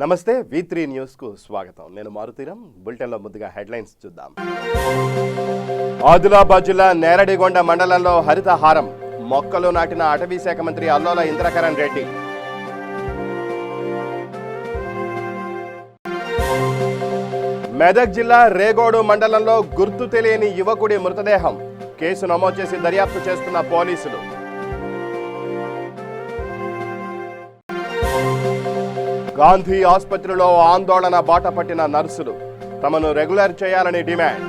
నమస్తే V3 news కు స్వాగతం. నేను మారుతీరం. బులెటిన్ లో ముందుగా హెడ్లైన్స్ చూద్దాం. ఆదిలాబాద్ జిల్లా నేరడిగొండ మండలంలో హరితహారం మొక్కలు నాటిన అటవీ శాఖ మంత్రి అల్లోల ఇంద్రకరణ్ రెడ్డి. మెదక్ జిల్లా రేగోడు మండలంలో గుర్తు తెలియని యువకుడి మృతదేహం కేసు నమోదు చేసి దర్యాప్తు చేస్తున్న పోలీసులు. గాంధీ ఆసుపత్రిలో ఆందోళన బాట పట్టిన నర్సులు తమను రెగ్యులర్ చేయాలని డిమాండ్.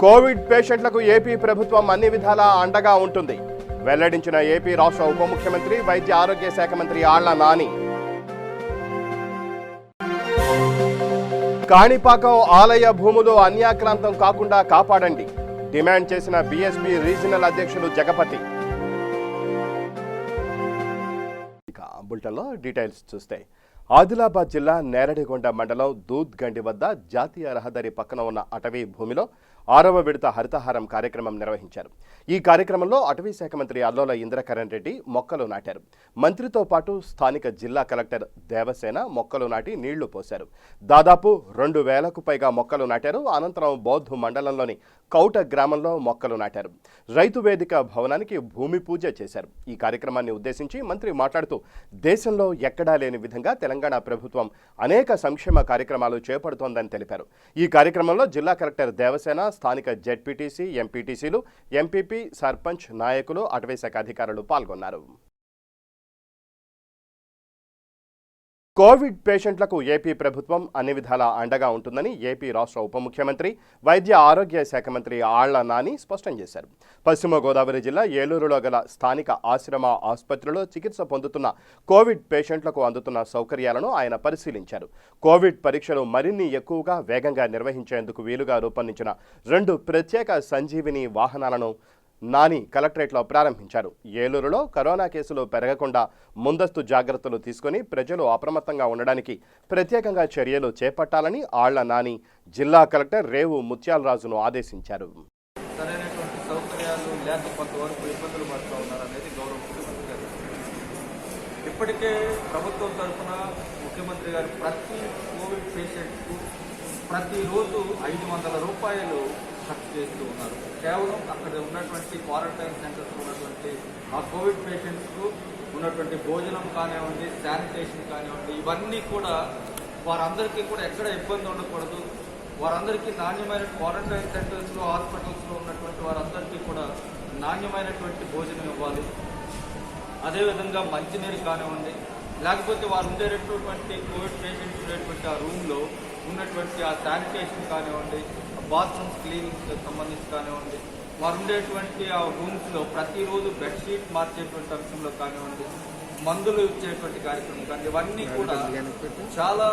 కోవిడ్ పేషెంట్లకు ఏపీ ప్రభుత్వం అన్ని విధాలా అండగా ఉంటుంది వెల్లడించిన ఏపీ రాష్ట్ర ఉప ముఖ్యమంత్రి వైద్య ఆరోగ్య శాఖ మంత్రి ఆళ్ల నాని. కాణిపాకం ఆలయ భూములు అన్యాక్రాంతం కాకుండా కాపాడండి డిమాండ్ చేసిన బీఎస్పీ రీజనల్ అధ్యక్షులు జగపతి. ఇక బులెటిన్లో డీటెయిల్స్ చూస్తే ఆదిలాబాద్ జిల్లా నేరడిగొండ మండలం దూద్గండి వద్ద జాతీయ రహదారి పక్కన ఉన్న అటవీ భూమిలో 6వ విడత హరితహారం కార్యక్రమం నిర్వహించారు. ఈ కార్యక్రమంలో అటవీ శాఖ మంత్రి అల్లోల ఇంద్రకరణ్ రెడ్డి మొక్కలు నాటారు. మంత్రితో పాటు స్థానిక జిల్లా కలెక్టర్ దేవసేన మొక్కలు నాటి నీళ్లు పోశారు. దాదాపు 2000కు పైగా మొక్కలు నాటారు. అనంతరం బౌద్ధ మండలంలోని కౌట గ్రామంలో మొక్కలు నాటారు. రైతు వేదిక భవనానికి భూమి పూజ చేశారు. ఈ కార్యక్రమాన్ని ఉద్దేశించి మంత్రి మాట్లాడుతూ దేశంలో ఎక్కడా లేని విధంగా తెలంగాణ ప్రభుత్వం అనేక సంక్షేమ కార్యక్రమాలు చేపడుతోందని తెలిపారు. ఈ కార్యక్రమంలో జిల్లా కలెక్టర్ దేవసేన, స్థానిక జెడ్పీటీసీ, ఎంపీటీసీలు, ఎంపీపీ, సర్పంచ్, నాయకులు, అటవీశాఖ అధికారులు పాల్గొన్నారు. కోవిడ్ పేషెంట్లకు ఏపీ ప్రభుత్వం అన్ని విధాలా అండగా ఉంటుందని ఏపీ రాష్ట్ర ఉప ముఖ్యమంత్రి వైద్య ఆరోగ్య శాఖ మంత్రి ఆళ్ల నాని స్పష్టం చేశారు. పశ్చిమ గోదావరి జిల్లా ఏలూరులో గల స్థానిక ఆశ్రమ ఆసుపత్రిలో చికిత్స పొందుతున్న కోవిడ్ పేషెంట్లకు అందుతున్న సౌకర్యాలను ఆయన పరిశీలించారు. కోవిడ్ పరీక్షలు మరిన్ని ఎక్కువగా వేగంగా నిర్వహించేందుకు వీలుగా రూపొందించిన 2 ప్రత్యేక సంజీవిని వాహనాలను నాని కలెక్టరేట్లో ప్రారంభించారు. ఏలూరులో కరోనా కేసులు పెరగకుండా ముందస్తు జాగ్రత్తలు తీసుకుని ప్రజలు అప్రమత్తంగా ఉండడానికి ప్రత్యేకంగా చర్యలు చేపట్టాలని ఆళ్ల నాని జిల్లా కలెక్టర్ రేవు ముత్యాలరాజును ఆదేశించారు. సరైనటువంటి సౌకర్యాలు లేక కొంతవరకు ఇబ్బందులు పడుతూ ఉన్నారనేది గౌరవ ముఖ్యమంత్రి గారు. ఇప్పటికే ప్రభుత్వం తరఫున ముఖ్యమంత్రి గారు ప్రతి కోవిడ్ పేషెంట్కు ప్రతిరోజు 500 రూపాయలు ఖర్చు చేస్తూ ఉన్నారు. కేవలం అక్కడ ఉన్నటువంటి క్వారంటైన్ సెంటర్స్లో ఉన్నటువంటి ఆ కోవిడ్ పేషెంట్స్కు ఉన్నటువంటి భోజనం కానివ్వండి, శానిటేషన్ కానివ్వండి, ఇవన్నీ కూడా వారందరికీ కూడా ఎక్కడ ఇబ్బంది ఉండకూడదు. వారందరికీ నాణ్యమైన క్వారంటైన్ సెంటర్స్లో, హాస్పిటల్స్లో ఉన్నటువంటి వారందరికీ కూడా నాణ్యమైనటువంటి భోజనం ఇవ్వాలి. అదేవిధంగా మంచినీరు కానివ్వండి, లేకపోతే వారు ఉండేటటువంటి కోవిడ్ పేషెంట్స్ ఉండేటువంటి ఆ రూమ్లో ఉన్నటువంటి ఆ శానిటేషన్ కానివ్వండి, బాత్రూమ్స్ క్లీనింగ్ సంబంధించి కానివ్వండి, వారు ఉండేటువంటి ఆ రూమ్స్లో ప్రతిరోజు బెడ్షీట్ మార్చేటువంటి అంశంలో కానివ్వండి, మందులు ఇచ్చేటువంటి కార్యక్రమం కానీ ఇవన్నీ కూడా చాలా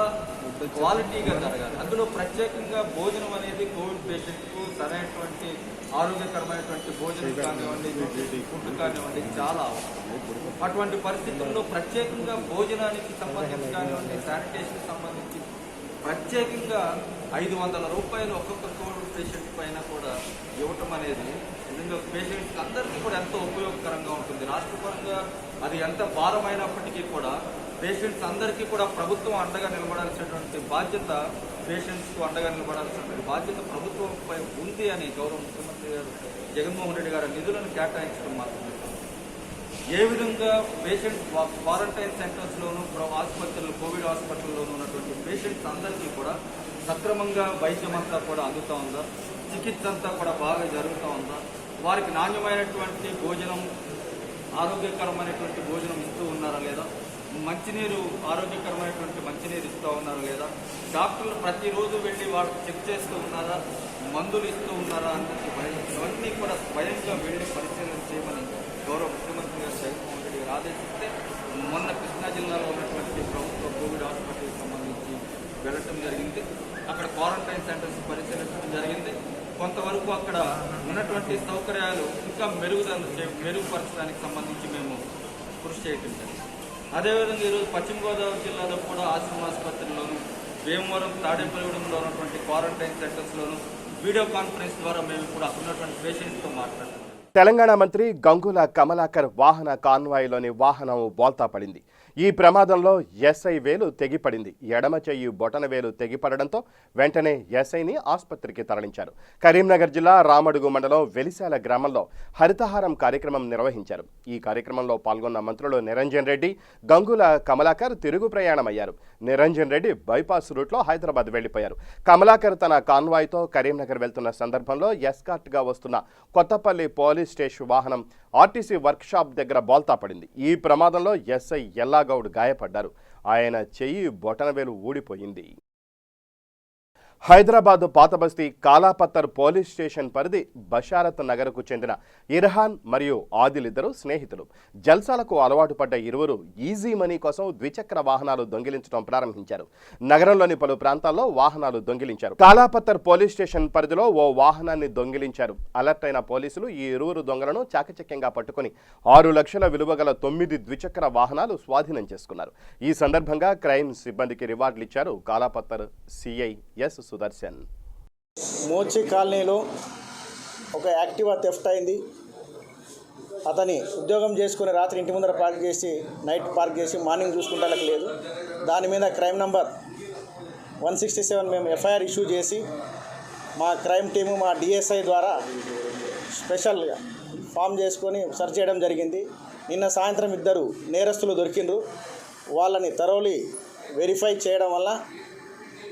క్వాలిటీగా జరగాలి. అందులో ప్రత్యేకంగా భోజనం అనేది కోవిడ్ పేషెంట్కు సరైనటువంటి ఆరోగ్యకరమైనటువంటి భోజనం కానివ్వండి, ఫుడ్ కానివ్వండి చాలా అవసరం. అటువంటి పరిస్థితుల్లో ప్రత్యేకంగా భోజనానికి సంబంధించి కానివ్వండి, శానిటేషన్ సంబంధించి ప్రత్యేకంగా 500 రూపాయలు ఒక్కొక్క కోవిడ్ పేషెంట్ పైన కూడా ఇవ్వటం అనేది నిజంగా పేషెంట్స్ అందరికీ కూడా ఎంతో ఉపయోగకరంగా ఉంటుంది. రాష్ట్రపరంగా అది ఎంత భారమైనప్పటికీ కూడా పేషెంట్స్ అందరికీ కూడా ప్రభుత్వం అండగా నిలబడాల్సినటువంటి బాధ్యత, పేషెంట్స్కు అండగా నిలబడాల్సినటువంటి బాధ్యత ప్రభుత్వంపై ఉంది అని గౌరవ ముఖ్యమంత్రి గారు జగన్మోహన్ రెడ్డి గారు నిధులను కేటాయించడం మాత్రమే. ఏ విధంగా పేషెంట్స్ క్వారంటైన్ సెంటర్స్లోనూ, ఆసుపత్రులు, కోవిడ్ హాస్పిటల్లోనూ ఉన్నటువంటి పేషెంట్స్ అందరికీ కూడా సక్రమంగా వైద్యం అంతా కూడా అందుతూ ఉందా, చికిత్స అంతా కూడా బాగా జరుగుతూ ఉందా, వారికి నాణ్యమైనటువంటి భోజనం, ఆరోగ్యకరమైనటువంటి భోజనం ఇస్తూ ఉన్నారా లేదా, మంచినీరు, ఆరోగ్యకరమైనటువంటి మంచినీరు ఇస్తూ ఉన్నారా లేదా, డాక్టర్లు ప్రతిరోజు వెళ్ళి వాళ్ళకి చెక్ చేస్తూ ఉన్నారా, మందులు ఇస్తూ ఉన్నారా అన్నది ఇవన్నీ కూడా స్వయంగా వెళ్ళి పరిశీలన చేయమని గౌరవ ముఖ్యమంత్రి గారు జగన్మోహన్ రెడ్డి గారు ఆదేశిస్తే మొన్న కృష్ణా జిల్లాలో ఉన్నటువంటి ప్రభుత్వ కోవిడ్ హాస్పిటల్కి సంబంధించి వెళ్ళటం జరిగింది. అక్కడ క్వారంటైన్ సెంటర్స్ పరిశీలించడం జరిగింది. కొంతవరకు అక్కడ ఉన్నటువంటి సౌకర్యాలు ఇంకా మెరుగుపరచడానికి సంబంధించి మేము కృషి చేయటం జరిగింది. అదేవిధంగా ఈరోజు పశ్చిమ గోదావరి జిల్లాలో కూడా ఆశ్రమ ఆసుపత్రిలోను, వేమవరం, తాడేపల్లిగూడెంలో ఉన్నటువంటి క్వారంటైన్ సెంటర్స్లోను వీడియో కాన్ఫరెన్స్ ద్వారా మేము ఇప్పుడు అక్కడ ఉన్నటువంటి పేషెంట్స్తో మాట్లాడుతున్నాం. తెలంగాణ మంత్రి గంగుల కమలాకర్ వాహన కాన్వాయ్లోని వాహనం బోల్తా పడింది. ఈ ప్రమాదంలో ఎస్ఐ వేలు తెగిపడింది. ఎడమ చెయ్యి బొటన వేలు తెగిపడడంతో వెంటనే ఎస్ఐని ఆసుపత్రికి తరలించారు. కరీంనగర్ జిల్లా రామడుగు మండలం వెలిశాల గ్రామంలో హరితహారం కార్యక్రమం నిర్వహించారు. ఈ కార్యక్రమంలో పాల్గొన్న మంత్రులు నిరంజన్ రెడ్డి, గంగుల కమలాకర్ తిరుగు ప్రయాణమయ్యారు. నిరంజన్ రెడ్డి బైపాస్ రూట్లో హైదరాబాద్ వెళ్లిపోయారు. కమలాకర్ తన కాన్వాయ్తో కరీంనగర్ వెళ్తున్న సందర్భంలో ఎస్కార్ట్గా వస్తున్న కొత్తపల్లి పోలీస్ స్టేషన్ వాహనం ఆర్టీసీ వర్క్షాప్ దగ్గర బోల్తా పడింది. ఈ ప్రమాదంలో ఎస్ఐ ఎల్లాగౌడ్ గాయపడ్డారు. ఆయన చెయ్యి బొటనవేలు ఊడిపోయింది. హైదరాబాద్ పాతబస్తీ కాలాపత్తర్ పోలీస్ స్టేషన్ పరిధి బషారత్ నగర్కు చెందిన ఇర్హాన్ మరియు ఆదిల్ ఇద్దరు స్నేహితులు. జల్సాలకు అలవాటు పడ్డ ఇరువురు ఈజీ మనీ కోసం ద్విచక్ర వాహనాలు దొంగిలించడం ప్రారంభించారు. నగరంలోని పలు ప్రాంతాల్లో వాహనాలు దొంగిలించారు. కాలాపత్తర్ పోలీస్ స్టేషన్ పరిధిలో ఓ వాహనాన్ని దొంగిలించారు. అలర్ట్ అయిన పోలీసులు ఈ ఇరువురు దొంగలను చాకచక్యంగా పట్టుకుని 6 లక్షల విలువ గల 9 ద్విచక్ర వాహనాలు స్వాధీనం చేసుకున్నారు. ఈ సందర్భంగా క్రైమ్ సిబ్బందికి రివార్డులు ఇచ్చారు కాలాపత్తర్ సిఐ ఎస్ సుదర్శన్. మోచి కాలనీలో ఒక యాక్టివా థెఫ్ట్ అయింది. అతని ఉద్యోగం చేసుకుని రాత్రి ఇంటి ముందర పార్క్ చేసి నైట్ పార్క్ చేసి మార్నింగ్ చూసుకుంటానికి లేదు. దాని మీద క్రైమ్ నంబర్ 167 మేము ఎఫ్ఐఆర్ ఇష్యూ చేసి మా క్రైమ్ టీము మా డిఎస్ఐ ద్వారా స్పెషల్గా ఫామ్ చేసుకొని సెర్చ్ చేయడం జరిగింది. నిన్న సాయంత్రం 2 నేరస్తులు దొరికిండ్రు. వాళ్ళని థరోలీ వెరిఫై చేయడం వల్ల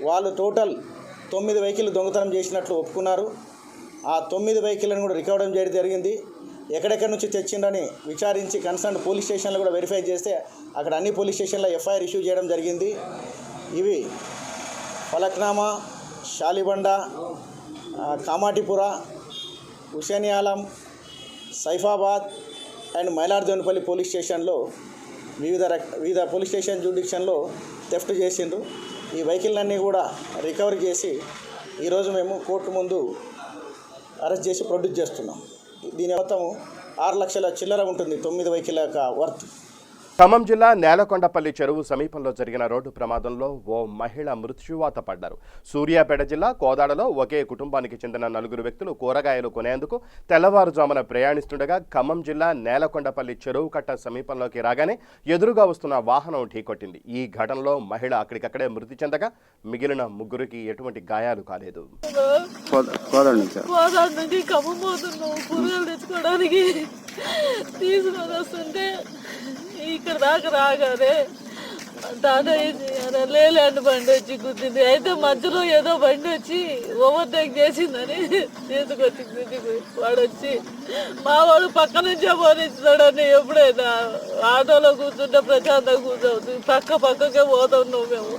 వాళ్ళు టోటల్ 9 వెహికల్ దొంగతనం చేసినట్లు ఒప్పుకున్నారు. ఆ 9 వెహికల్ని కూడా రికవర్ చేయడం జరిగింది. ఎక్కడెక్కడి నుంచి తెచ్చిందని విచారించి కన్సర్న్ పోలీస్ స్టేషన్లో కూడా వెరిఫై చేస్తే అక్కడ అన్ని పోలీస్ స్టేషన్లో ఎఫ్ఐఆర్ ఇష్యూ చేయడం జరిగింది. ఇవి ఫలక్నామా, షాలిబండ, కామాటిపుర, హుసేనియాలం, సైఫాబాద్ అండ్ మైలార్జోన్పల్లి పోలీస్ స్టేషన్లో వివిధ పోలీస్ స్టేషన్ జ్యూడిక్షన్లో థెఫ్ట్ చేసిండ్రు. ఈ వెహికల్ కూడా రికవరీ చేసి ఈరోజు మేము కోర్టు ముందు అరెస్ట్ చేసి ప్రొడ్యూస్ చేస్తున్నాం. దీని మొత్తం 6 లక్షల చిల్లర ఉంటుంది 9 వెహికల్ యొక్క వర్త్. ఖమ్మం జిల్లా నేలకొండపల్లి చెరువు సమీపంలో జరిగిన రోడ్డు ప్రమాదంలో ఓ మహిళ మృత్యువాత పడ్డారు. సూర్యాపేట జిల్లా కోదాడలో ఒకే కుటుంబానికి చెందిన 4 వ్యక్తులు కూరగాయలు కొనేందుకు తెల్లవారుజామున ప్రయాణిస్తుండగా ఖమ్మం జిల్లా నేలకొండపల్లి చెరువు కట్ట సమీపంలోకి రాగానే ఎదురుగా వస్తున్న వాహనం ఢీకొట్టింది. ఈ ఘటనలో మహిళ అక్కడికక్కడే మృతి చెందగా మిగిలిన 3కి ఎటువంటి గాయాలు కాలేదు. ఇక్కడ దాకా రాగానే తాత లేలాంటి బండి వచ్చి గుద్దింది. అయితే మధ్యలో ఏదో బండి వచ్చి ఓవర్టేక్ చేసిందని తీసుకొచ్చి గుద్దిపోయి వాడు వచ్చి మా వాడు పక్క నుంచే పోనిస్తాడని ఎప్పుడైనా ఆటోలో కూర్చుంటే ప్రశాంతంగా కూర్చోవద్దు, పక్కకే పోతున్నాం మేము.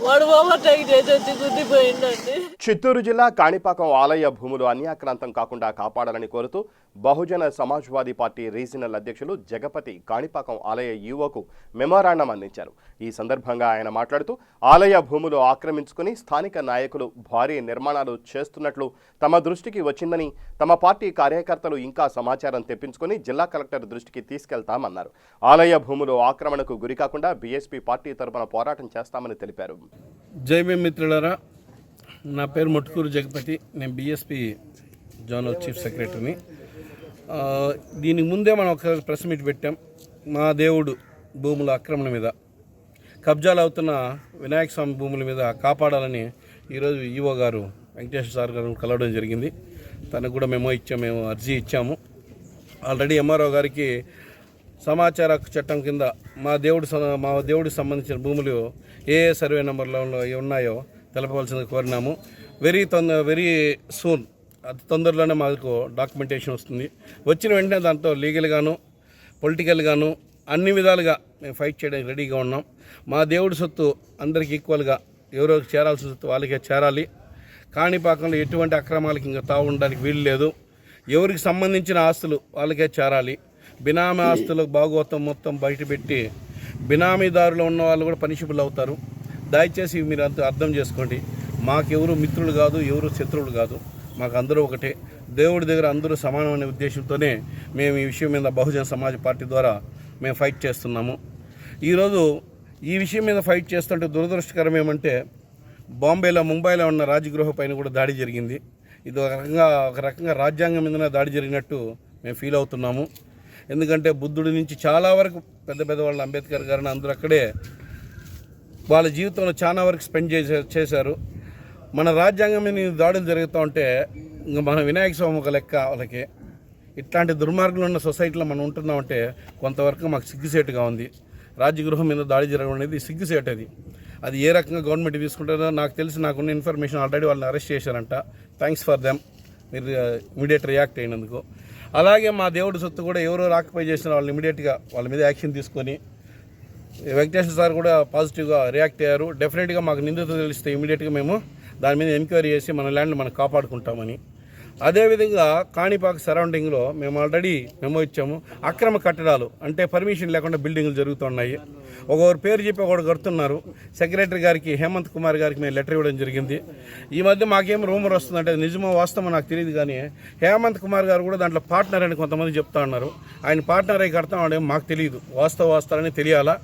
వాడు ఓవర్టేక్ చేసి వచ్చి గుద్దిపోయిందండి. చిత్తూరు జిల్లా కాణిపాకం ఆలయ భూములు అన్యాక్రాంతం కాకుండా కాపాడాలని కోరుతూ బహుజన సమాజ్వాదీ పార్టీ రీజనల్ అధ్యక్షులు జగపతి కాణిపాకం ఆలయ ఈవోకు మెమోరాండం అందించారు. ఈ సందర్భంగా ఆయన మాట్లాడుతూ ఆలయ భూములు ఆక్రమించుకుని స్థానిక నాయకులు భారీ నిర్మాణాలు చేస్తున్నట్లు తమ దృష్టికి వచ్చిందని, తమ పార్టీ కార్యకర్తలు ఇంకా సమాచారం తెప్పించుకొని జిల్లా కలెక్టర్ దృష్టికి తీసుకెళ్తామన్నారు. ఆలయ భూములు ఆక్రమణకు గురికాకుండా బీఎస్పీ పార్టీ తరపున పోరాటం చేస్తామని తెలిపారు. జై భీమ్ మిత్రులారా, నా పేరు ముట్కూరు జగపతి. నేను బీఎస్పీ జోనల్ చీఫ్ సెక్రటరీని. దీనికి ముందే మనం ఒక ప్రెస్ మీట్ పెట్టాం. మా దేవుడు భూముల ఆక్రమణ మీద, కబ్జాలు అవుతున్న వినాయక స్వామి భూముల మీద కాపాడాలని ఈరోజు ఈవో గారు వెంకటేశ్వర సార్ గారు కలవడం జరిగింది. తనకు కూడా మేము అర్జీ ఇచ్చాము. ఆల్రెడీ ఎంఆర్ఓ గారికి సమాచార హక్కు చట్టం కింద మా దేవుడికి సంబంధించిన భూములు ఏ సర్వే నెంబర్లో ఉన్నాయో తెలపవలసింది కోరినాము. వెరీ సూన్, అతి తొందరలోనే మాకు డాక్యుమెంటేషన్ వస్తుంది. వచ్చిన వెంటనే దాంతో లీగల్గాను పొలిటికల్గాను అన్ని విధాలుగా మేము ఫైట్ చేయడానికి రెడీగా ఉన్నాం. మా దేవుడి సొత్తు అందరికీ ఈక్వల్గా ఎవరికి చేరాల్సిన సొత్తు వాళ్ళకే చేరాలి. కాణిపాకంలో ఎటువంటి అక్రమాలకి ఇంకా తావు ఉండడానికి వీలు లేదు. ఎవరికి సంబంధించిన ఆస్తులు వాళ్ళకే చేరాలి. బినామీ ఆస్తులకు భాగోతం మొత్తం బయటపెట్టి బినామీదారులు ఉన్న వాళ్ళు కూడా పనిషబుల్ అవుతారు. దయచేసి మీరు అంత అర్థం చేసుకోండి. మాకెవరు మిత్రులు కాదు, ఎవరు శత్రువులు కాదు, మాకు అందరూ ఒకటే. దేవుడి దగ్గర అందరూ సమానమైన ఉద్దేశంతోనే మేము ఈ విషయం మీద బహుజన సమాజ్ పార్టీ ద్వారా మేము ఫైట్ చేస్తున్నాము. ఈరోజు ఈ విషయం మీద ఫైట్ చేస్తుంటే దురదృష్టకరం ఏమంటే ముంబైలో ఉన్న రాజగృహ పైన కూడా దాడి జరిగింది. ఇది ఒక రకంగా రాజ్యాంగం మీదనే దాడి జరిగినట్టు మేము ఫీల్ అవుతున్నాము. ఎందుకంటే బుద్ధుడి నుంచి చాలా వరకు పెద్ద పెద్ద వాళ్ళు అంబేద్కర్ గారిని అందరూ అక్కడే వాళ్ళ జీవితంలో చాలా వరకు స్పెండ్ చేశారు. మన రాజ్యాంగం మీద దాడులు జరుగుతూ ఉంటే ఇంకా మన వినాయక స్వామి ఒక లెక్క వాళ్ళకి. ఇట్లాంటి దుర్మార్గులు ఉన్న సొసైటీలో మనం ఉంటున్నామంటే కొంతవరకు మాకు సిగ్గుసేటుగా ఉంది. రాజ్యగృహం మీద దాడి జరగడం అనేది సిగ్గుసేటు. అది ఏ రకంగా గవర్నమెంట్ తీసుకుంటారో నాకు తెలిసి, నాకున్న ఇన్ఫర్మేషన్ ఆల్రెడీ వాళ్ళని అరెస్ట్ చేశారంట. థ్యాంక్స్ ఫర్ దెమ్, మీరు ఇమీడియట్ రియాక్ట్ అయినందుకు. అలాగే మా దేవుడి సొత్తు కూడా ఎవరో ఆక్యుపై చేసిన వాళ్ళని ఇమీడియట్గా వాళ్ళ మీద యాక్షన్ తీసుకొని, వెంకటేశ్వర సార్ కూడా పాజిటివ్గా రియాక్ట్ అయ్యారు. డెఫినెట్గా మాకు నిందితులు తెలిస్తే ఇమీడియట్గా మేము దాని మీద ఎంక్వైరీ చేసి మన ల్యాండ్ మనం కాపాడుకుంటామని. అదేవిధంగా కాణిపాక సరౌండింగ్లో మేము ఆల్రెడీ మెమో ఇచ్చాము. అక్రమ కట్టడాలు అంటే పర్మిషన్ లేకుండా బిల్డింగ్లు జరుగుతున్నాయి. ఒకరు పేరు చెప్పి ఒకరు కడుతున్నారు. సెక్రటరీ గారికి, హేమంత్ కుమార్ గారికి మేము లెటర్ ఇవ్వడం జరిగింది. ఈ మధ్య మాకేం రూమర్ వస్తుందంటే నిజమో వాస్తవమో నాకు తెలియదు, కానీ హేమంత్ కుమార్ గారు కూడా దాంట్లో పార్ట్నర్ అని కొంతమంది చెప్తా ఉన్నారు. ఆయన పార్ట్నర్ అయి కడతామని మాకు తెలియదు, వాస్తవాలని తెలియాలా.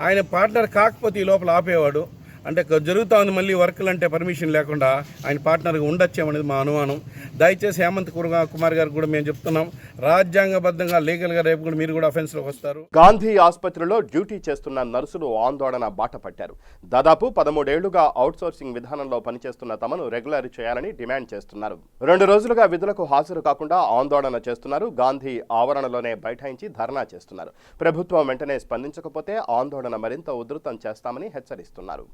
ఆయన పార్ట్నర్ కాకపోతే ఈ లోపల ఆపేవాడు. అంటే జరుగుతూ ఉంది మళ్ళీ వర్కులు అంటే పర్మిషన్ లేకుండా ఆయన పార్ట్నర్గా ఉండొచ్చామనేది మా అనుమానం. దయచేసి హేమంత్ కుమార్ గారికి కూడా మేము చెప్తున్నాం, రాజ్యాంగబద్ధంగా లీగల్గా రేపు కూడా మీరు కూడా అఫెన్స్లోకి వస్తారు. గాంధీ ఆసుపత్రిలో డ్యూటీ చేస్తున్న నర్సులు ఆందోళన బాట పట్టారు. దాదాపు 13 ఏళ్లుగా అవుట్సోర్సింగ్ విధానంలో పనిచేస్తున్న తమను రెగ్యులర్ చేయాలని డిమాండ్ చేస్తున్నారు. 2 రోజులుగా విధులకు హాజరు కాకుండా ఆందోళన చేస్తున్నారు. గాంధీ ఆవరణలోనే బైఠాయించి ధర్నా చేస్తున్నారు. ప్రభుత్వం వెంటనే స్పందించకపోతే ఆందోళన మరింత ఉధృతం చేస్తామని హెచ్చరిస్తున్నారు.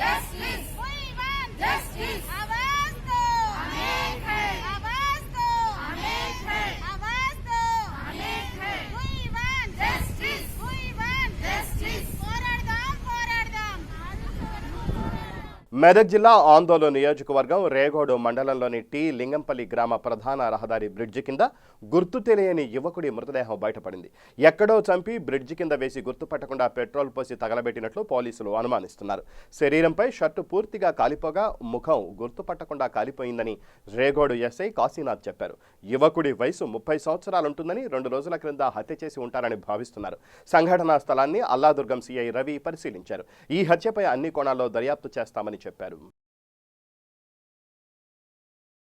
Justice! We want justice! आवाज दो! अनेक है! आवाज दो! अनेक है! आवाज दो! अनेक है! We want justice! We want justice! పోరాడదాం! మెదక్ జిల్లా ఆందోళన నియోజకవర్గం రేగోడు మండలంలోని టి లింగంపల్లి గ్రామ ప్రధాన రహదారి బ్రిడ్జి కింద గుర్తు తెలియని యువకుడి మృతదేహం బయటపడింది. ఎక్కడో చంపి బ్రిడ్జి కింద వేసి గుర్తుపట్టకుండా పెట్రోల్ పోసి తగలబెట్టినట్లు పోలీసులు అనుమానిస్తున్నారు. శరీరంపై షర్టు పూర్తిగా కాలిపోగా ముఖం గుర్తుపట్టకుండా కాలిపోయిందని రేగోడు ఎస్ఐ కాశీనాథ్ చెప్పారు. యువకుడి వయసు 30 సంవత్సరాలుంటుందని 2 రోజుల క్రింద హత్య చేసి ఉంటారని భావిస్తున్నారు. సంఘటనా స్థలాన్ని అల్లాదుర్గం సిఐ రవి పరిశీలించారు. ఈ హత్యపై అన్ని కోణాల్లో దర్యాప్తు చేస్తామని చెప్పారు.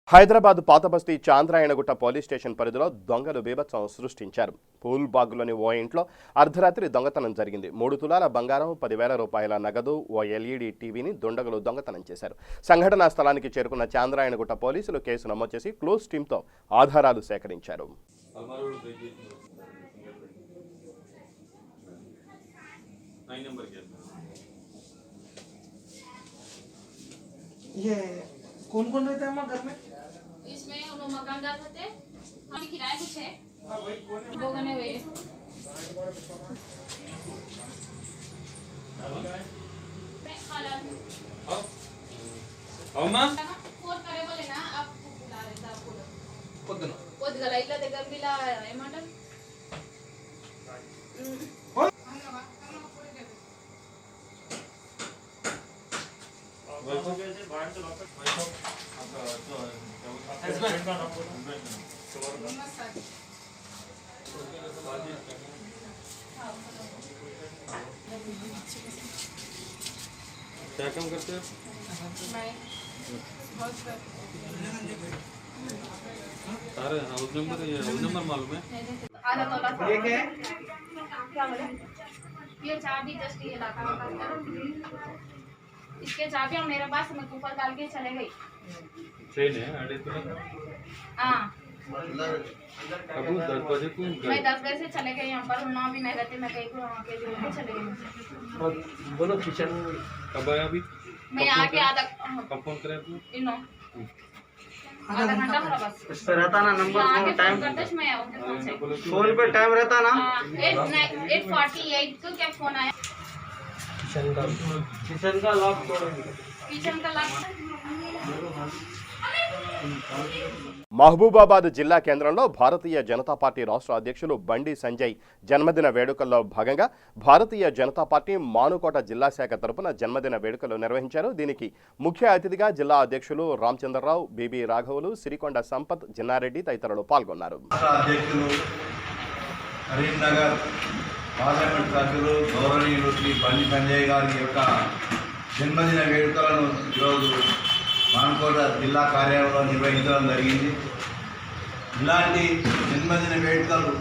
హైదరాబాద్ పాతబస్తీ చాంద్రాయణగుట్ట పోలీస్ స్టేషన్ పరిధిలో దొంగలు బీభత్సం సృష్టించారు. పూల్బాగ్లోని ఓ ఇంట్లో అర్ధరాత్రి దొంగతనం జరిగింది. 3 తులాల బంగారం, 10,000 రూపాయల నగదు, ఓ ఎల్ఈడి టీవీని దుండగులు దొంగతనం చేశారు. సంఘటనా స్థలానికి చేరుకున్న చాంద్రాయణగుట్ట పోలీసులు కేసు నమోదు చేసి క్లోజ్ టీంతో ఆధారాలు సేకరించారు. ये कौन कौन रहता है हमारे घर में? इसमें उन्होंने मकानदार होते हैं, हम किराए कुछ है, दो गने हुए मैं खाला आओ मां फोन करे बोले ना आप बुला रहे थे आपको పొద్దున పొద్దుగల ఇట్లా దగ్గర బిలా ఏమంటారు क्या काम करते हैं? सारे हाउस नंबर मालूम है? आधा तोला ये क्या है? क्या बोले ये चाबी जस्ट ये लाता इसके चाबी और मेरे पास मैं कुफर डाल के चले गई ट्रेन है आड़े तो हाँ अब 10 बजे को मैं 10 बजे से चले गए यहाँ पर ना भी नहीं रहते मैं कहीं को वहाँ के लिए चले गई बोलो किचन कब आया अभी? मैं आके आधा कब फोन करे आपने? इनो आधा घंटा हुआ बस इस पे रहता ना नंबर आके फोन फोन टाइम करते मैं आऊँगी फोन से फोन पे टाइम रहता ना 8:48 को क्या फोन आया किचन का लॉक तोड़ेंगे किचन का लॉक మహబూబాబాద్ జిల్లా కేంద్రంలో భారతీయ జనతా పార్టీ రాష్ట్ర అధ్యక్షులు బండి సంజయ్ జన్మదిన వేడుకల్లో భాగంగా భారతీయ జనతా పార్టీ మానుకోట జిల్లా శాఖ తరపున జన్మదిన వేడుకలు నిర్వహించారు. దీనికి ముఖ్య అతిథిగా జిల్లా అధ్యక్షులు రామచంద్రరావు, బీబీ రాఘవులు, సిరికొండ సంపత్, జిన్నారెడ్డి తదితరులు పాల్గొన్నారు. అధ్యక్షులు కరీంనగర్ పార్లమెంట్ సభ్యులు గౌరవనీయులు శ్రీ బండి సంజయ్ గారి యొక్క జన్మదిన వేడుకలను ఈరోజు మానుకోట జిల్లా కార్యాలయంలో నిర్వహించడం జరిగింది. ఇలాంటి జన్మదిన వేడుకలు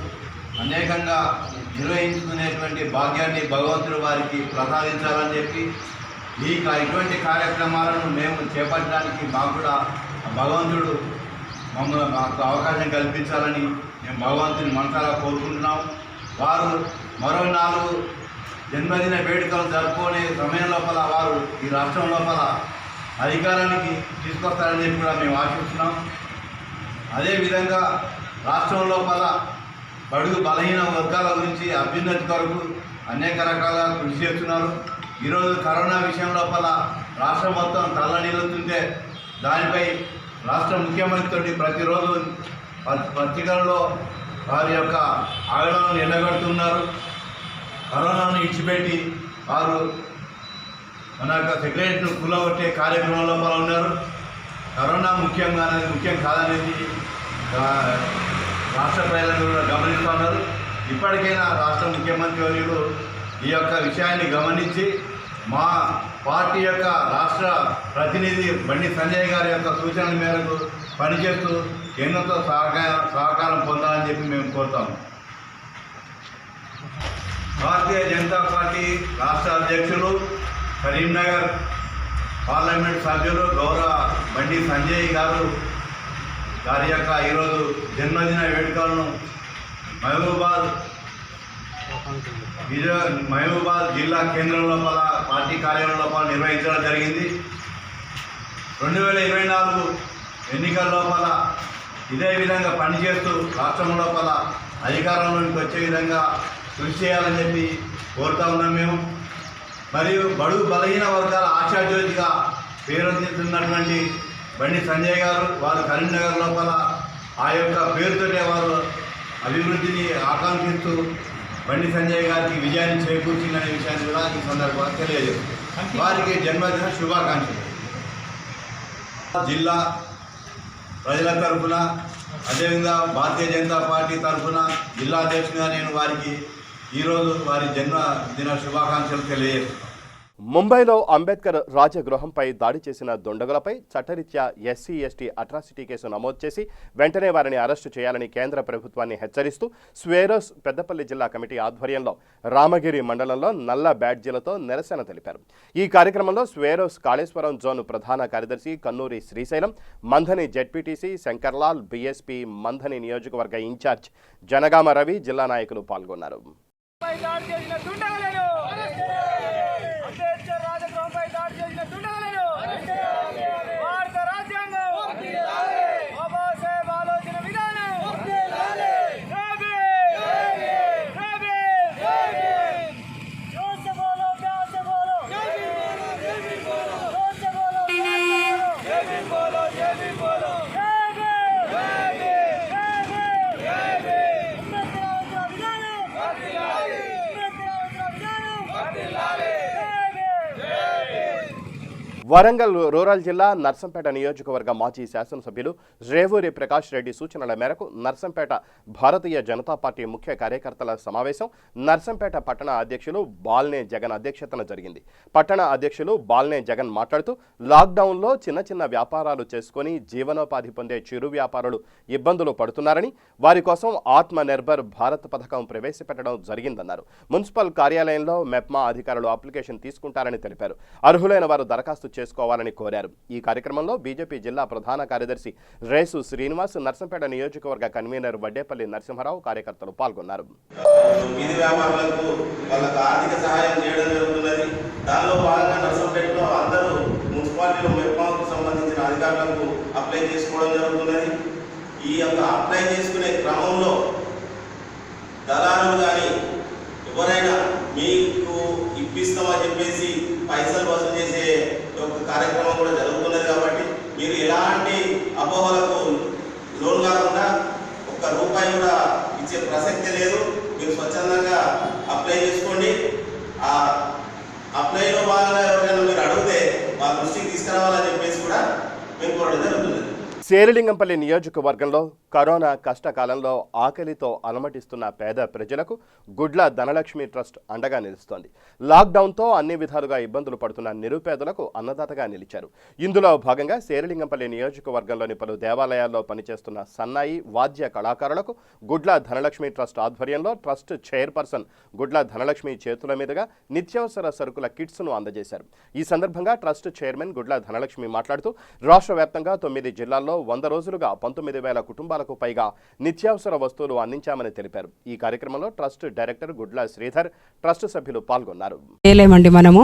అనేకంగా నిర్వహించుకునేటువంటి భాగ్యాన్ని భగవంతుడు వారికి ప్రసాదించాలని చెప్పి ఇటువంటి కార్యక్రమాలను మేము చేపట్టడానికి మాకు కూడా భగవంతుడు మాకు అవకాశం కల్పించాలని మేము భగవంతుని మనసారా కోరుకుంటున్నాం. వారు మరో 4 జన్మదిన వేడుకలు జరుపుకునే సమయం లోపల వారు ఈ రాష్ట్రం లోపల అధికారానికి తీసుకొస్తారని చెప్పి కూడా మేము ఆశిస్తున్నాం. అదేవిధంగా రాష్ట్రం లోపల బడుగు బలహీన వర్గాల గురించి అభ్యున్నతి కొరకు అనేక రకాలుగా కృషి చేస్తున్నారు. ఈరోజు కరోనా విషయం లోపల రాష్ట్రం మొత్తం తల్లడిల్లుతుంటే దానిపై రాష్ట్ర ముఖ్యమంత్రితోటి ప్రతిరోజు పత్రికల్లో వారి యొక్క ఆవేదనను ఎండగడుతున్నారు. కరోనాను ఇచ్చిపెట్టి వారు మన యొక్క సెక్రటరీని కూలగొట్టే కార్యక్రమం లోపల ఉన్నారు. కరోనా ముఖ్యం కాదనేది రాష్ట్ర ప్రజలను కూడా గమనిస్తున్నారు. ఇప్పటికైనా రాష్ట్ర ముఖ్యమంత్రి వర్యులు ఈ యొక్క విషయాన్ని గమనించి మా పార్టీ యొక్క రాష్ట్ర ప్రతినిధి బండి సంజయ్ గారి యొక్క సూచనల మేరకు పనిచేస్తూ కేంద్రంతో సహకారం పొందాలని చెప్పి మేము కోరుతాము. భారతీయ జనతా పార్టీ రాష్ట్ర అధ్యక్షులు కరీంనగర్ పార్లమెంట్ సభ్యులు గౌరవ బండి సంజయ్ గారి యొక్క ఈరోజు జన్మదిన వేడుకలను మహబూబాద్ జిల్లా కేంద్రం లోపల పార్టీ కార్యాలయం లోపల నిర్వహించడం జరిగింది. 2024 ఎన్నికల లోపల ఇదే విధంగా పనిచేస్తూ రాష్ట్రం లోపల అధికారంలోకి వచ్చే విధంగా కృషి చేయాలని చెప్పి కోరుతా ఉన్నాం మేము. మరియు బడుగు బలహీన వర్గాల ఆశాజ్యోతిగా పేరొందుతున్నటువంటి బండి సంజయ్ గారు వారు కరీంనగర్ లోపల ఆ యొక్క పేరుతోనే వారు అభివృద్ధిని ఆకాంక్షిస్తూ బండి సంజయ్ గారికి విజయాన్ని చేకూర్చిందనే విషయాన్ని కూడా ఈ సందర్భంగా తెలియజేస్తుంది. వారికి జన్మదిన శుభాకాంక్షలు. జిల్లా ప్రజల తరఫున అదేవిధంగా భారతీయ జనతా పార్టీ తరఫున జిల్లా అధ్యక్షుడిగా నేను వారికి ఈరోజు వారి జన్మదిన శుభాకాంక్షలు తెలియజేస్తున్నాను. ముంబైలో అంబేద్కర్ రాజగృహంపై దాడి చేసిన దుండగులపై చట్టరీత్యా ఎస్సీ ఎస్టీ అట్రాసిటీ కేసు నమోదు చేసి వెంటనే వారిని అరెస్టు చేయాలని కేంద్ర ప్రభుత్వాన్ని హెచ్చరిస్తూ స్వేరోస్ పెద్దపల్లి జిల్లా కమిటీ ఆధ్వర్యంలో రామగిరి మండలంలో నల్ల బ్యాడ్జీలతో నిరసన తెలిపారు. ఈ కార్యక్రమంలో స్వేరోస్ కాళేశ్వరం జోన్ ప్రధాన కార్యదర్శి కన్నూరి శ్రీశైలం, మంథని జెడ్పీటీసీ శంకర్లాల్, బీఎస్పీ మంథని నియోజకవర్గ ఇన్ఛార్జ్ జనగామ రవి, జిల్లా నాయకులు పాల్గొన్నారు. వరంగల్ రూరల్ జిల్లా నర్సంపేట నియోజకవర్గ మాజీ శాసనసభ్యులు రేవూరి ప్రకాష్ రెడ్డి సూచనల మేరకు నర్సంపేట భారతీయ జనతా పార్టీ ముఖ్య కార్యకర్తల సమావేశం నర్సంపేట పట్టణ అధ్యక్షులు బాల్నే జగన్ అధ్యక్షతన జరిగింది. పట్టణ అధ్యక్షులు బాల్నే జగన్ మాట్లాడుతూ లాక్డౌన్లో చిన్న వ్యాపారాలు చేసుకుని జీవనోపాధి పొందే చిరు వ్యాపారులు ఇబ్బందులు పడుతున్నారని, వారి కోసం ఆత్మ నిర్భర్ భారత్ పథకం ప్రవేశపెట్టడం జరిగిందన్నారు. మున్సిపల్ కార్యాలయంలో మెప్మా అధికారులు అప్లికేషన్ తీసుకుంటారని తెలిపారు. అర్హులైన వారు దరఖాస్తు చేసుకోవాలని కోరారు. ఈ కార్యక్రమంలో బీజేపీ జిల్లా ప్రధాన కార్యదర్శి రేసు శ్రీనివాస్, నర్సంపేట నియోజకవర్గ కన్వీనర్ వడ్డేపల్లి నరసింహారావు కార్యకర్తలు పాల్గొన్నారు. వీధి వ్యాపారులకు వాళ్ళకు ఆర్థిక సహాయం చేయడం జరుగుతున్నది. దానిలో భాగంగా నర్సంపేటలో అందరూ మున్సిపాలిటీలో మెప్మాకు సంబంధించిన అధికారులకు అప్లై చేసుకోవడం జరుగుతున్నది. ఈ యొక్క అప్లై చేసుకునే క్రమంలో దళారులు కానీ ఎవరైనా మీకు ఇప్పిస్తామని చెప్పేసి పైసలు వసూలు చేసే ఒక కార్యక్రమం కూడా జరుగుతున్నది. కాబట్టి మీరు ఎలాంటి అపోహలకు లోన్ కాకుండా ₹1 కూడా ఇచ్చే ప్రసక్తే లేదు. మీరు స్వచ్ఛందంగా అప్లై చేసుకోండి. ఆ అప్లైలో భాగంగా ఎవరైనా మీరు అడిగితే వాళ్ళ దృష్టికి తీసుకురావాలని చెప్పేసి కూడా మేము కోరడం జరుగుతుంది. శేరిలింగంపల్లి నియోజకవర్గంలో కరోనా కష్టకాలంలో ఆకలితో అలమటిస్తున్న పేద ప్రజలకు గుడ్ల ధనలక్ష్మి ట్రస్ట్ అండగా నిలుస్తోంది. లాక్డౌన్తో అన్ని విధాలుగా ఇబ్బందులు పడుతున్న నిరుపేదలకు అన్నదాతగా నిలిచారు. ఇందులో భాగంగా శేరిలింగంపల్లి నియోజకవర్గంలోని పలు దేవాలయాల్లో పనిచేస్తున్న సన్నాయి వాద్య కళాకారులకు గుడ్ల ధనలక్ష్మి ట్రస్ట్ ఆధ్వర్యంలో ట్రస్ట్ చైర్పర్సన్ గుడ్ల ధనలక్ష్మి చేతుల మీదుగా నిత్యావసర సరుకుల కిట్స్ను అందజేశారు. ఈ సందర్భంగా ట్రస్ట్ చైర్మన్ గుడ్ల ధనలక్ష్మి మాట్లాడుతూ రాష్ట్ర వ్యాప్తంగా 9 జిల్లాల్లో 100 రోజులుగా 19,000 కుటుంబాలకు పైగా నిత్యావసర వస్తువులు అందించామని తెలిపారు. ఈ కార్యక్రమంలో ట్రస్ట్ డైరెక్టర్ గుడ్ల శ్రీధర్, ట్రస్ట్ సభ్యులు పాల్గొన్నారు. మనము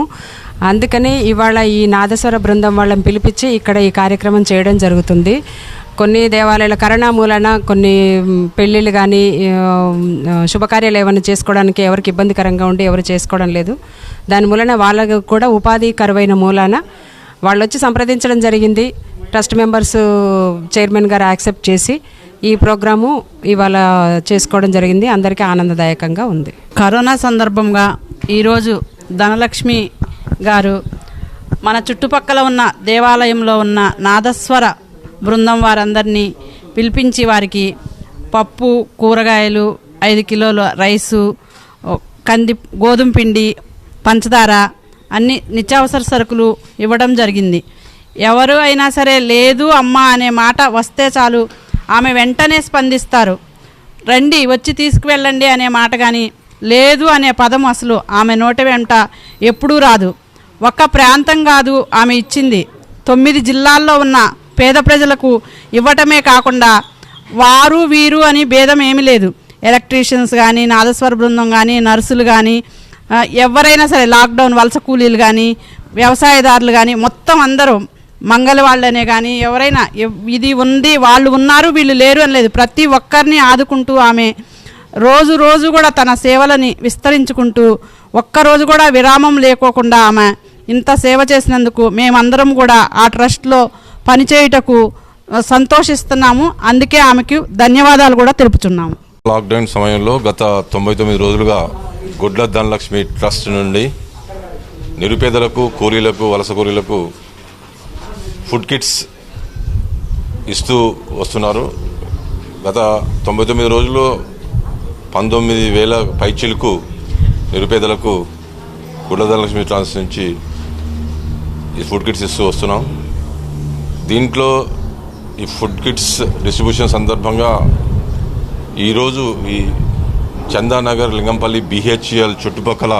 అందుకని ఇవాళ ఈ నాదస్వర బృందం వాళ్ళని పిలిపించి ఇక్కడ ఈ కార్యక్రమం చేయడం జరుగుతుంది. కొన్ని దేవాలయాల కరోనా మూలన కొన్ని పెళ్ళిళ్ళు కానీ శుభకార్యాలు ఏమైనా చేసుకోవడానికి ఎవరికి ఇబ్బందికరంగా ఉండి ఎవరు చేసుకోవడం లేదు. దాని మూలన వాళ్ళకు కూడా ఉపాధి కరువైన మూలాన వాళ్ళు వచ్చి సంప్రదించడం జరిగింది. ట్రస్ట్ మెంబర్స్ చైర్మన్ గారు యాక్సెప్ట్ చేసి ఈ ప్రోగ్రాము ఇవాళ చేసుకోవడం జరిగింది. అందరికీ ఆనందదాయకంగా ఉంది. కరోనా సందర్భంగా ఈరోజు ధనలక్ష్మి గారు మన చుట్టుపక్కల ఉన్న దేవాలయంలో ఉన్న నాదస్వర బృందం వారందరినీ పిలిపించి వారికి పప్పు, కూరగాయలు, 5 కిలోల రైసు, గోధుమ పిండి, పంచదార అన్ని నిత్యావసర సరుకులు ఇవ్వడం జరిగింది. ఎవరు అయినా సరే లేదు అమ్మా అనే మాట వస్తే చాలు ఆమె వెంటనే స్పందిస్తారు. రండి వచ్చి తీసుకువెళ్ళండి అనే మాట కానీ లేదు అనే పదం అసలు ఆమె నోటి వెంట ఎప్పుడూ రాదు. ఒక్క ప్రాంతం కాదు ఆమె ఇచ్చింది, 9 జిల్లాల్లో ఉన్న పేద ప్రజలకు ఇవ్వటమే కాకుండా వారు వీరు అని భేదం ఏమీ లేదు. ఎలక్ట్రీషియన్స్ కానీ, నాదస్వర బృందం కానీ, నర్సులు కానీ, ఎవరైనా సరే, లాక్డౌన్ వలస కూలీలు కానీ, వ్యవసాయదారులు కానీ, మొత్తం అందరూ మంగళవాళ్ళనే కానీ ఎవరైనా ఇది ఉంది వాళ్ళు ఉన్నారు వీళ్ళు లేరు అని లేదు. ప్రతి ఒక్కరిని ఆదుకుంటూ ఆమె రోజు రోజు కూడా తన సేవలని విస్తరించుకుంటూ ఒక్కరోజు కూడా విరామం లేకోకుండా ఆమె ఇంత సేవ చేసినందుకు మేమందరం కూడా ఆ ట్రస్ట్లో పనిచేయుటకు సంతోషిస్తున్నాము. అందుకే ఆమెకు ధన్యవాదాలు కూడా తెలుపుతున్నాము. లాక్డౌన్ సమయంలో గత 99 రోజులుగా గుడ్ల ధనలక్ష్మి ట్రస్ట్ నుండి నిరుపేదలకు, కూలీలకు, వలస కూలీలకు ఫుడ్ కిట్స్ ఇస్తూ వస్తున్నారు. గత 99 రోజుల్లో 19,000 పైచిలకు నిరుపేదలకు గుడ్ల ధనలక్ష్మి ట్రస్ట్ నుంచి ఈ ఫుడ్ కిట్స్ ఇస్తూ వస్తున్నాం. దీంట్లో ఈ ఫుడ్ కిట్స్ డిస్ట్రిబ్యూషన్ సందర్భంగా ఈరోజు ఈ చందానగర్, లింగంపల్లి, BHEL చుట్టుపక్కల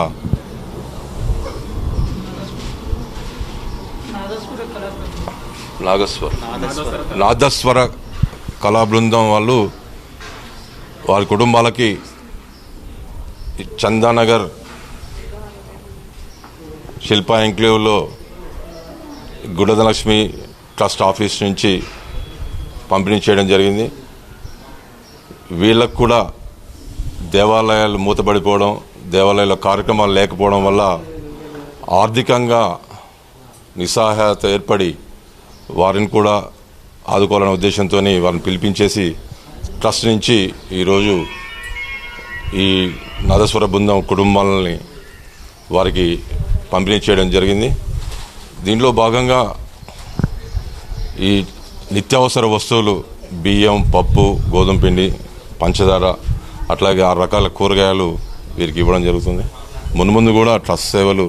నాదస్వర కళా బృందం వాళ్ళు వారి కుటుంబాలకి చందానగర్ శిల్పా ఎంక్లేవ్లో గుడ్ల ధనలక్ష్మి ట్రస్ట్ ఆఫీస్ నుంచి పంపిణీ చేయడం జరిగింది. వీళ్ళకు కూడా దేవాలయాలు మూతపడిపోవడం, దేవాలయాల కార్యక్రమాలు లేకపోవడం వల్ల ఆర్థికంగా నిస్సహాయత ఏర్పడి వారిని కూడా ఆదుకోవాలనే ఉద్దేశంతో వారిని పిలిపించేసి ట్రస్ట్ నుంచి ఈరోజు ఈ నాదస్వర బృందం కుటుంబాలని వారికి పంపిణీ చేయడం జరిగింది. దీంట్లో భాగంగా ఈ నిత్యావసర వస్తువులు బియ్యం, పప్పు, గోధుమ పిండి, పంచదార, అట్లాగే 6 రకాల కూరగాయలు వీరికి ఇవ్వడం జరుగుతుంది. మున్ముందు కూడా ట్రస్ట్ సేవలు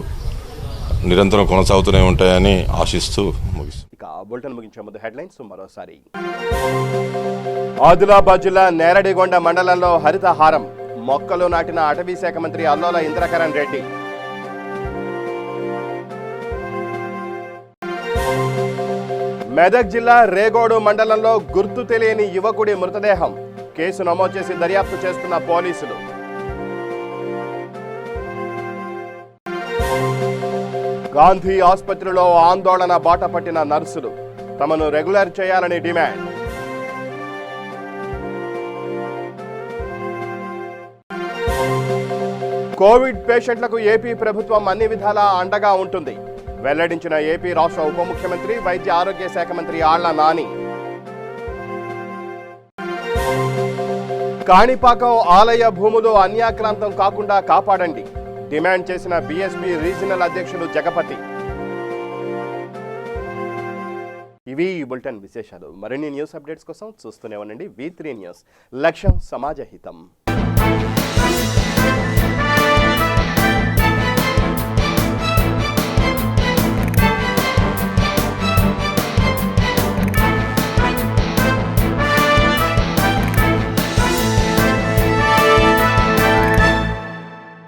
నిరంతరం కొనసాగుతూనే ఉంటాయని ఆశిస్తూ ముగిస్తుంది. బులెటిన్ ముగించే ముందు హెడ్లైన్స్ మరోసారి. ఆదిలాబాద్ జిల్లా నేరడిగొండ మండలంలో హరితహారం మొక్కలు నాటిన అటవీ శాఖ మంత్రి అల్లోల ఇంద్రకరణ్ రెడ్డి. మెదక్ జిల్లా రేగోడు మండలంలో గుర్తు తెలియని యువకుడి మృతదేహం, కేసు నమోదు చేసి దర్యాప్తు చేస్తున్న పోలీసులు. గాంధీ ఆసుపత్రిలో ఆందోళన బాట పట్టిన నర్సులు, తమను రెగ్యులర్ చేయాలని డిమాండ్. కోవిడ్ పేషెంట్లకు ఏపీ ప్రభుత్వం అన్ని విధాలా అండగా ఉంటుంది, వెల్లడించిన ఏపీ రాష్ట్ర ఉప ముఖ్యమంత్రి, వైద్య ఆరోగ్య శాఖ మంత్రి ఆళ్ల నాని. కాణిపాకం ఆలయ భూములు అన్యాక్రాంతం కాకుండా కాపాడండి, డిమాండ్ చేసిన బీఎస్పీ రీజనల్ అధ్యక్షులు జగపతి. ఇవి ఈ బులెటిన్ విశేషాలు. మరిన్ని న్యూస్ అప్డేట్స్ కోసం చూస్తూనే ఉండండి V3 న్యూస్. లక్ష్యం సమాజ హితం.